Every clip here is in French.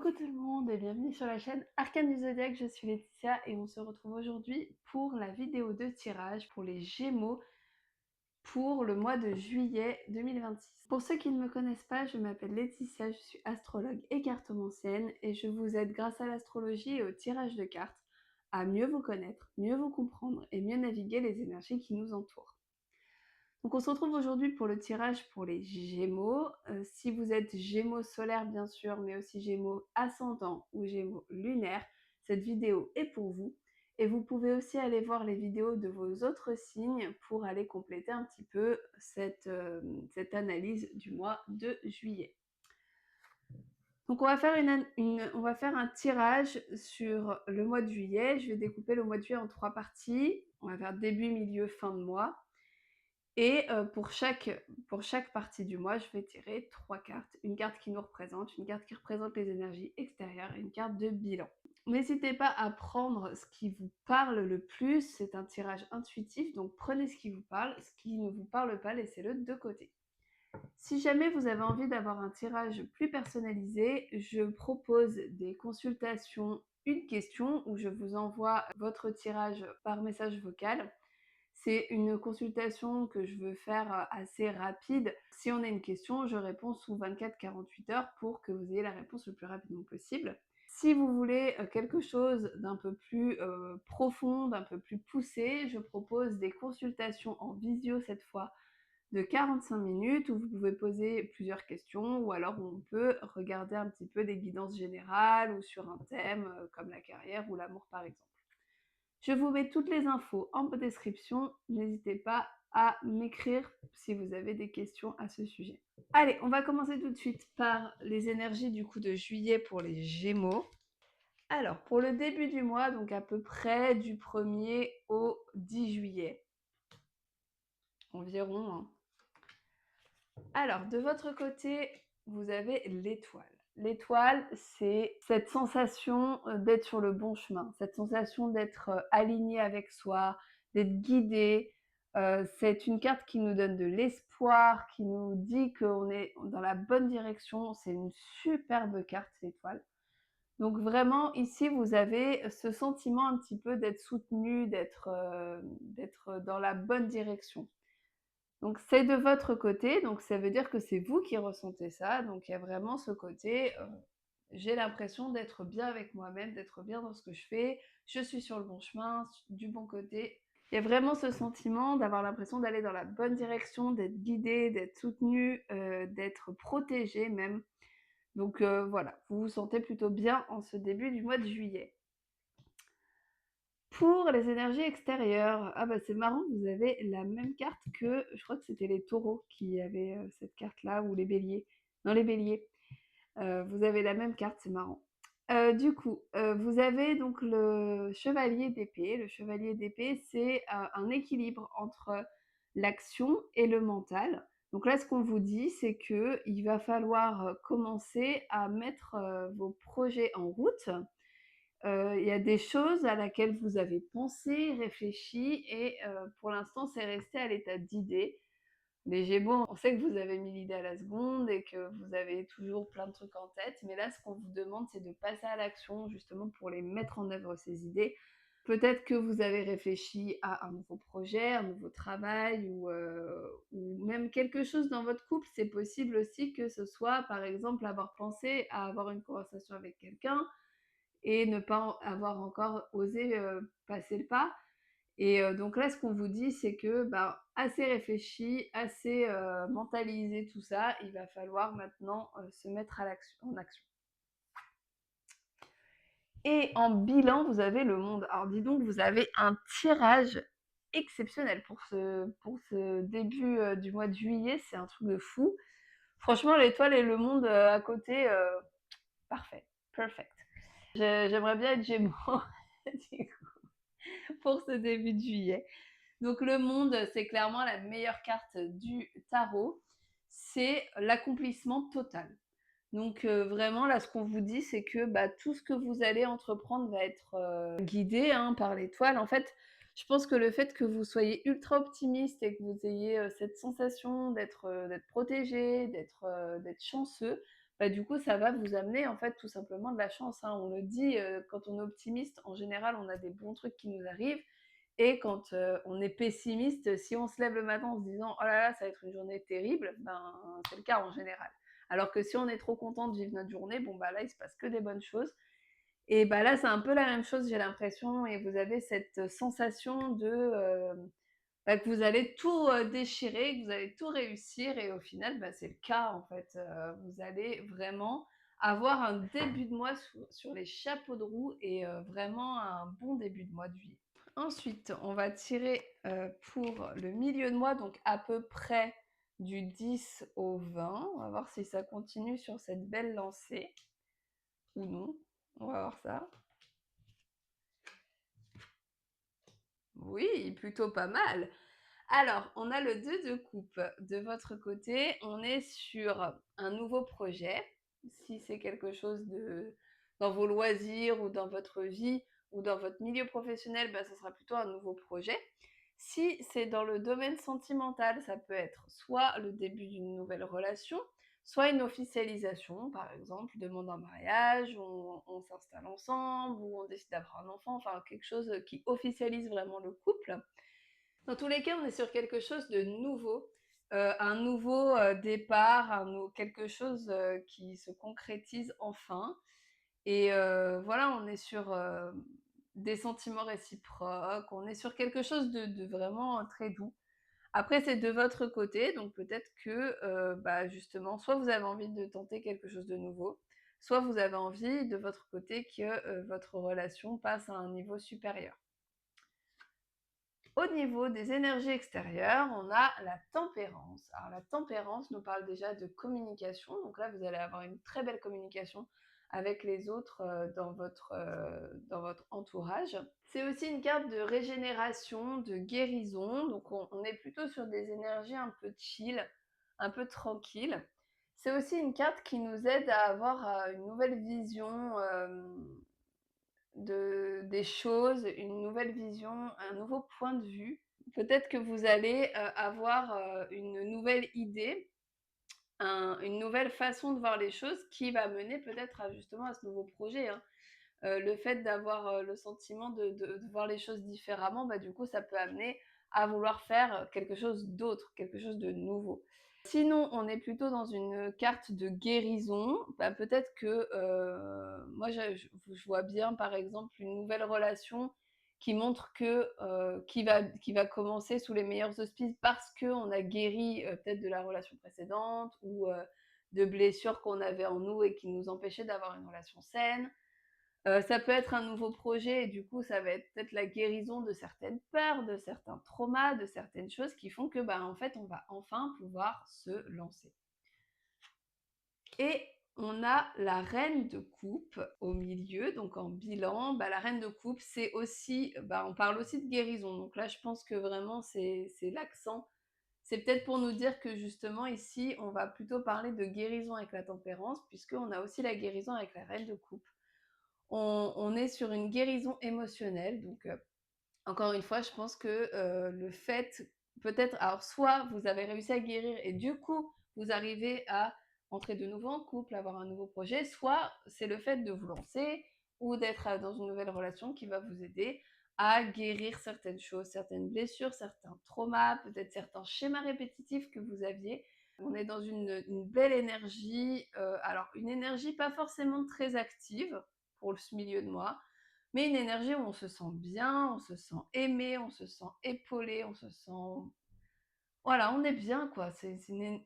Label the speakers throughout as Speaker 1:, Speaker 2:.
Speaker 1: Coucou tout le monde et bienvenue sur la chaîne Arcane du Zodiaque, je suis Laetitia et on se retrouve aujourd'hui pour la vidéo de tirage pour les Gémeaux pour le mois de juillet 2026. Pour ceux qui ne me connaissent pas, je m'appelle Laetitia, je suis astrologue et cartomancienne et je vous aide grâce à l'astrologie et au tirage de cartes à mieux vous connaître, mieux vous comprendre et mieux naviguer les énergies qui nous entourent. Donc on se retrouve aujourd'hui pour le tirage pour les Gémeaux. Si vous êtes Gémeaux solaire bien sûr, mais aussi Gémeaux ascendant ou Gémeaux lunaire, cette vidéo est pour vous. Et vous pouvez aussi aller voir les vidéos de vos autres signes pour aller compléter un petit peu cette analyse du mois de juillet. Donc on va faire un tirage sur le mois de juillet. Je vais découper le mois de juillet en 3 parties. On va faire début, milieu, fin de mois. Et pour chaque partie du mois, je vais tirer 3 cartes. Une carte qui nous représente, une carte qui représente les énergies extérieures et une carte de bilan. N'hésitez pas à prendre ce qui vous parle le plus, c'est un tirage intuitif, donc prenez ce qui vous parle, ce qui ne vous parle pas, laissez-le de côté. Si jamais vous avez envie d'avoir un tirage plus personnalisé, je propose des consultations une question où je vous envoie votre tirage par message vocal. C'est une consultation que je veux faire assez rapide. Si on a une question, je réponds sous 24-48 heures pour que vous ayez la réponse le plus rapidement possible. Si vous voulez quelque chose d'un peu plus profond, d'un peu plus poussé, je propose des consultations en visio cette fois de 45 minutes où vous pouvez poser plusieurs questions ou alors on peut regarder un petit peu des guidances générales ou sur un thème comme la carrière ou l'amour par exemple. Je vous mets toutes les infos en description. N'hésitez pas à m'écrire si vous avez des questions à ce sujet. Allez, on va commencer tout de suite par les énergies du coup de juillet pour les Gémeaux. Alors, pour le début du mois, donc à peu près du 1er au 10 juillet. Environ. Hein. Alors, de votre côté, vous avez l'étoile. L'étoile, c'est cette sensation d'être sur le bon chemin, cette sensation d'être aligné avec soi, d'être guidé. C'est une carte qui nous donne de l'espoir, qui nous dit qu'on est dans la bonne direction. C'est une superbe carte, l'étoile. Donc vraiment, ici, vous avez ce sentiment un petit peu d'être soutenu, d'être dans la bonne direction. Donc c'est de votre côté, donc ça veut dire que c'est vous qui ressentez ça, donc il y a vraiment ce côté, j'ai l'impression d'être bien avec moi-même, d'être bien dans ce que je fais, je suis sur le bon chemin, du bon côté. Il y a vraiment ce sentiment d'avoir l'impression d'aller dans la bonne direction, d'être guidé, d'être soutenu, d'être protégé même. Donc voilà, vous vous sentez plutôt bien en ce début du mois de juillet. Pour les énergies extérieures, ah bah c'est marrant, vous avez la même carte que, je crois que c'était les taureaux qui avaient cette carte-là, ou les béliers. Non, les béliers. Vous avez la même carte, c'est marrant. Du coup, vous avez donc le chevalier d'épée. Le chevalier d'épée, c'est un équilibre entre l'action et le mental. Donc là, ce qu'on vous dit, c'est qu'il va falloir commencer à mettre vos projets en route. Il y a des choses à laquelle vous avez pensé, réfléchi et pour l'instant, c'est resté à l'état d'idée. Les Gémeaux, on sait que vous avez mis l'idée à la seconde et que vous avez toujours plein de trucs en tête, mais là, ce qu'on vous demande, c'est de passer à l'action, justement, pour les mettre en œuvre, ces idées. Peut-être que vous avez réfléchi à un nouveau projet, un nouveau travail ou même quelque chose dans votre couple. C'est possible aussi que ce soit, par exemple, avoir pensé à avoir une conversation avec quelqu'un, et ne pas avoir encore osé passer le pas. Et donc là, ce qu'on vous dit, c'est que assez réfléchi, assez mentalisé tout ça, il va falloir maintenant se mettre en action. Et en bilan, vous avez le monde. Alors dis donc, vous avez un tirage exceptionnel pour ce début du mois de juillet, c'est un truc de fou. Franchement, l'étoile et le monde à côté, parfait, perfect. J'aimerais bien être Gémeaux pour ce début de juillet. Donc le monde, c'est clairement la meilleure carte du tarot. C'est l'accomplissement total. Donc vraiment, là, ce qu'on vous dit, c'est que tout ce que vous allez entreprendre va être guidé par l'étoile. En fait, je pense que le fait que vous soyez ultra optimiste et que vous ayez cette sensation d'être protégé, d'être chanceux, bah, du coup, ça va vous amener, en fait, tout simplement de la chance, hein. On le dit, quand on est optimiste, en général, on a des bons trucs qui nous arrivent et quand, on est pessimiste, si on se lève le matin en se disant: «Oh là là, ça va être une journée terrible», ben, c'est le cas en général. Alors que si on est trop content de vivre notre journée, bon, bah, là, il se passe que des bonnes choses et bah, là, c'est un peu la même chose, j'ai l'impression et vous avez cette sensation de, bah, que vous allez tout, déchirer, que vous allez tout réussir et au final, bah, c'est le cas en fait. Vous allez vraiment avoir un début de mois sur les chapeaux de roue et vraiment un bon début de mois de juillet. Ensuite, on va tirer, pour le milieu de mois, donc à peu près du 10 au 20. On va voir si ça continue sur cette belle lancée ou non. On va voir ça. Oui, plutôt pas mal. Alors, on a le 2 de coupe. De votre côté, on est sur un nouveau projet. Si c'est quelque chose de dans vos loisirs ou dans votre vie ou dans votre milieu professionnel, bah, ça sera plutôt un nouveau projet. Si c'est dans le domaine sentimental, ça peut être soit le début d'une nouvelle relation, soit une officialisation, par exemple, demande en mariage, on s'installe ensemble ou on décide d'avoir un enfant, enfin quelque chose qui officialise vraiment le couple. Dans tous les cas, on est sur quelque chose de nouveau, un nouveau, départ, quelque chose, qui se concrétise enfin et voilà, on est sur, des sentiments réciproques, on est sur quelque chose de vraiment très doux. Après, c'est de votre côté, donc peut-être que, bah, justement, soit vous avez envie de tenter quelque chose de nouveau, soit vous avez envie de votre côté que, votre relation passe à un niveau supérieur. Au niveau des énergies extérieures, on a la tempérance. Alors la tempérance nous parle déjà de communication, donc là vous allez avoir une très belle communication avec les autres dans votre entourage. C'est aussi une carte de régénération, de guérison, donc on est plutôt sur des énergies un peu chill, un peu tranquilles. C'est aussi une carte qui nous aide à avoir une nouvelle vision des choses, une nouvelle vision, un nouveau point de vue. Peut-être que vous allez, avoir, une nouvelle idée, une nouvelle façon de voir les choses qui va mener peut-être à justement à ce nouveau projet, hein. Le fait d'avoir, le sentiment de voir les choses différemment, bah, du coup, ça peut amener à vouloir faire quelque chose d'autre, quelque chose de nouveau. Sinon, on est plutôt dans une carte de guérison. Bah, peut-être que, moi je vois bien, par exemple, une nouvelle relation qui montre que, qui va commencer sous les meilleurs auspices parce qu'on a guéri, peut-être de la relation précédente ou, de blessures qu'on avait en nous et qui nous empêchaient d'avoir une relation saine. Ça peut être un nouveau projet et du coup, ça va être peut-être la guérison de certaines peurs, de certains traumas, de certaines choses qui font que, bah, en fait, on va enfin pouvoir se lancer. Et on a la reine de coupe au milieu, donc en bilan. Bah, la reine de coupe, c'est aussi, bah, on parle aussi de guérison. Donc là, je pense que vraiment, c'est l'accent. C'est peut-être pour nous dire que justement, ici, on va plutôt parler de guérison avec la tempérance, puisqu'on a aussi la guérison avec la reine de coupe. On est sur une guérison émotionnelle, donc encore une fois, je pense que, le fait peut-être alors soit vous avez réussi à guérir et du coup, vous arrivez à entrer de nouveau en couple, avoir un nouveau projet, soit c'est le fait de vous lancer ou d'être, dans une nouvelle relation qui va vous aider à guérir certaines choses, certaines blessures, certains traumas, peut-être certains schémas répétitifs que vous aviez. On est dans une belle énergie, alors une énergie pas forcément très active pour ce milieu de mois, mais une énergie où on se sent bien, on se sent aimé, on se sent épaulé, on se sent voilà, on est bien quoi. C'est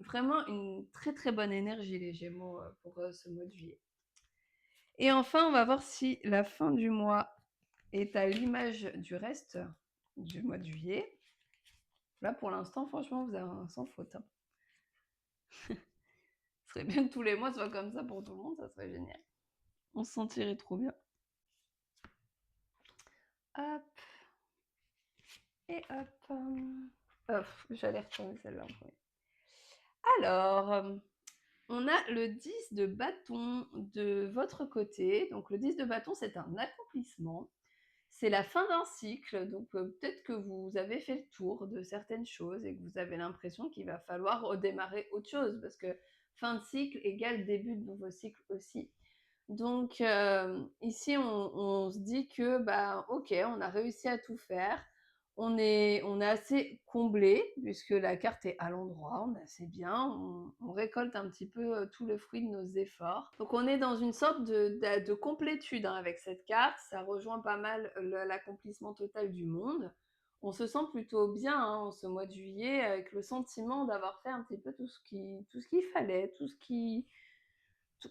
Speaker 1: vraiment une très, très bonne énergie les Gémeaux, pour, ce mois de juillet. Et enfin, on va voir si la fin du mois est à l'image du reste du mois de juillet. Là, pour l'instant, franchement, vous avez un sans faute, hein. Ce serait bien que tous les mois soient comme ça pour tout le monde, ça serait génial. On se sentirait trop bien. Hop et hop. J'allais retourner celle-là en premier. Alors, on a le 10 de bâton de votre côté. Donc le 10 de bâton, c'est un accomplissement. C'est la fin d'un cycle, donc peut-être que vous avez fait le tour de certaines choses et que vous avez l'impression qu'il va falloir redémarrer autre chose parce que fin de cycle égale début de nouveau cycle aussi. Donc ici on se dit que, bah, OK, on a réussi à tout faire. On est assez comblé puisque la carte est à l'endroit, on est assez bien, on récolte un petit peu, tout le fruit de nos efforts. Donc on est dans une sorte de complétude, hein, avec cette carte. Ça rejoint pas mal l'accomplissement total du monde. On se sent plutôt bien, hein, en ce mois de juillet, avec le sentiment d'avoir fait un petit peu tout ce qu'il fallait, tout ce qui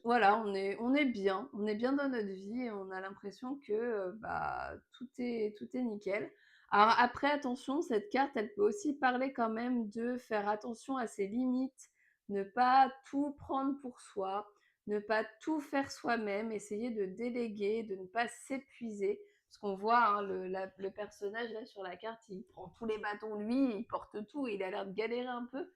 Speaker 1: voilà, on est bien dans notre vie et on a l'impression que, bah, tout est nickel. Alors après attention, cette carte, elle peut aussi parler quand même de faire attention à ses limites, ne pas tout prendre pour soi, ne pas tout faire soi-même, essayer de déléguer, de ne pas s'épuiser. Parce qu'on voit, hein, le personnage là sur la carte, il prend tous les bâtons lui, il porte tout, il a l'air de galérer un peu.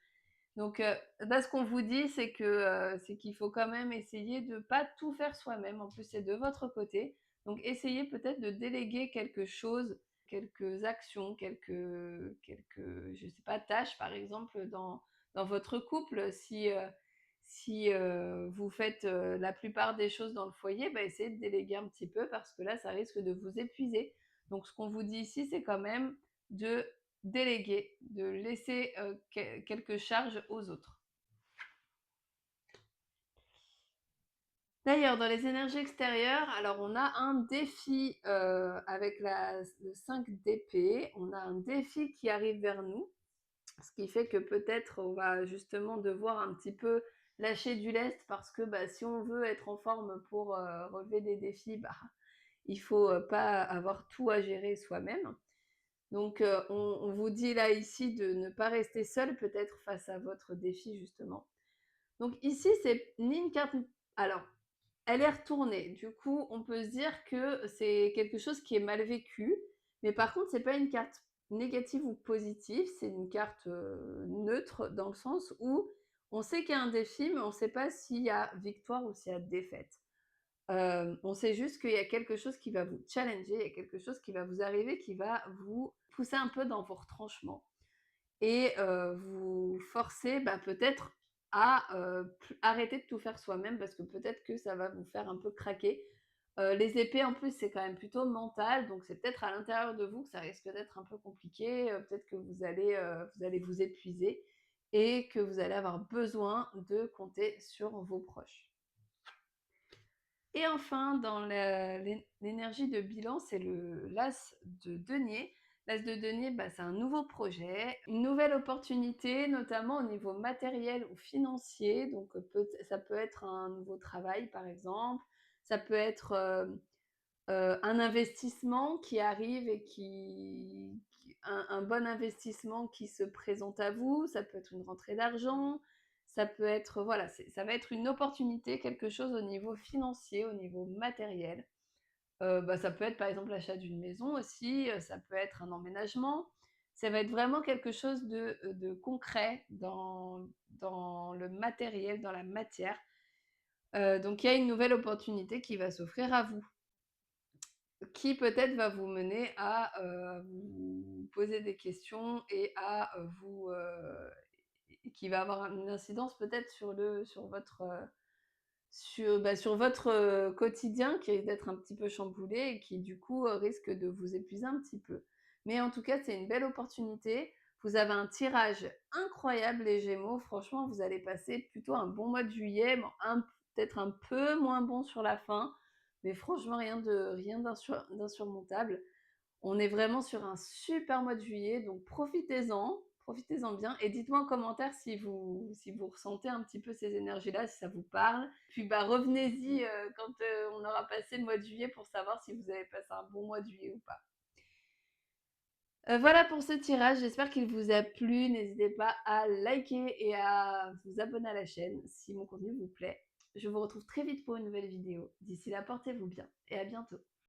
Speaker 1: Donc, là, ce qu'on vous dit, c'est qu'il faut quand même essayer de pas tout faire soi-même. En plus, c'est de votre côté. Donc, essayez peut-être de déléguer quelque chose, quelques actions, je sais pas, tâches, par exemple, dans votre couple. Si vous faites, la plupart des choses dans le foyer, bah, essayez de déléguer un petit peu parce que là, ça risque de vous épuiser. Donc, ce qu'on vous dit ici, c'est quand même de déléguer, de laisser quelques charges aux autres. D'ailleurs, dans les énergies extérieures, alors on a un défi avec le 5 d'épée, on a un défi qui arrive vers nous, ce qui fait que peut-être on va justement devoir un petit peu lâcher du lest parce que bah, si on veut être en forme pour relever des défis, bah, il faut pas avoir tout à gérer soi-même. Donc, on vous dit là ici de ne pas rester seul peut-être face à votre défi justement. Donc ici, c'est ni une carte. Alors, elle est retournée. Du coup, on peut se dire que c'est quelque chose qui est mal vécu. Mais par contre, c'est pas une carte négative ou positive, c'est une carte neutre dans le sens où on sait qu'il y a un défi, mais on ne sait pas s'il y a victoire ou s'il y a défaite. On sait juste qu'il y a quelque chose qui va vous challenger, il y a quelque chose qui va vous arriver, qui va vous pousser un peu dans vos retranchements et vous forcer, bah, peut-être à, arrêter de tout faire soi-même parce que peut-être que ça va vous faire un peu craquer. Les épées en plus, c'est quand même plutôt mental, donc c'est peut-être à l'intérieur de vous que ça risque d'être un peu compliqué, peut-être que vous allez vous épuiser et que vous allez avoir besoin de compter sur vos proches. Et enfin, dans l'énergie de bilan, c'est l'as de denier. L'as de denier, bah, c'est un nouveau projet, une nouvelle opportunité, notamment au niveau matériel ou financier. Donc, ça peut être un nouveau travail, par exemple. Ça peut être un investissement qui arrive et un bon investissement qui se présente à vous. Ça peut être une rentrée d'argent. Ça peut être, voilà, ça va être une opportunité, quelque chose au niveau financier, au niveau matériel. Bah, ça peut être par exemple l'achat d'une maison aussi, ça peut être un emménagement. Ça va être vraiment quelque chose de concret dans le matériel, dans la matière. Donc il y a une nouvelle opportunité qui va s'offrir à vous, qui peut-être va vous mener à vous poser des questions et à qui va avoir une incidence peut-être sur votre quotidien qui risque d'être un petit peu chamboulé et qui du coup risque de vous épuiser un petit peu. Mais en tout cas, c'est une belle opportunité. Vous avez un tirage incroyable les Gémeaux. Franchement, vous allez passer plutôt un bon mois de juillet, bon, peut-être un peu moins bon sur la fin, mais franchement rien d'insurmontable. On est vraiment sur un super mois de juillet, donc profitez-en bien et dites-moi en commentaire si vous ressentez un petit peu ces énergies-là, si ça vous parle. Puis bah revenez-y quand on aura passé le mois de juillet pour savoir si vous avez passé un bon mois de juillet ou pas. Voilà pour ce tirage, j'espère qu'il vous a plu. N'hésitez pas à liker et à vous abonner à la chaîne si mon contenu vous plaît. Je vous retrouve très vite pour une nouvelle vidéo. D'ici là, portez-vous bien et à bientôt.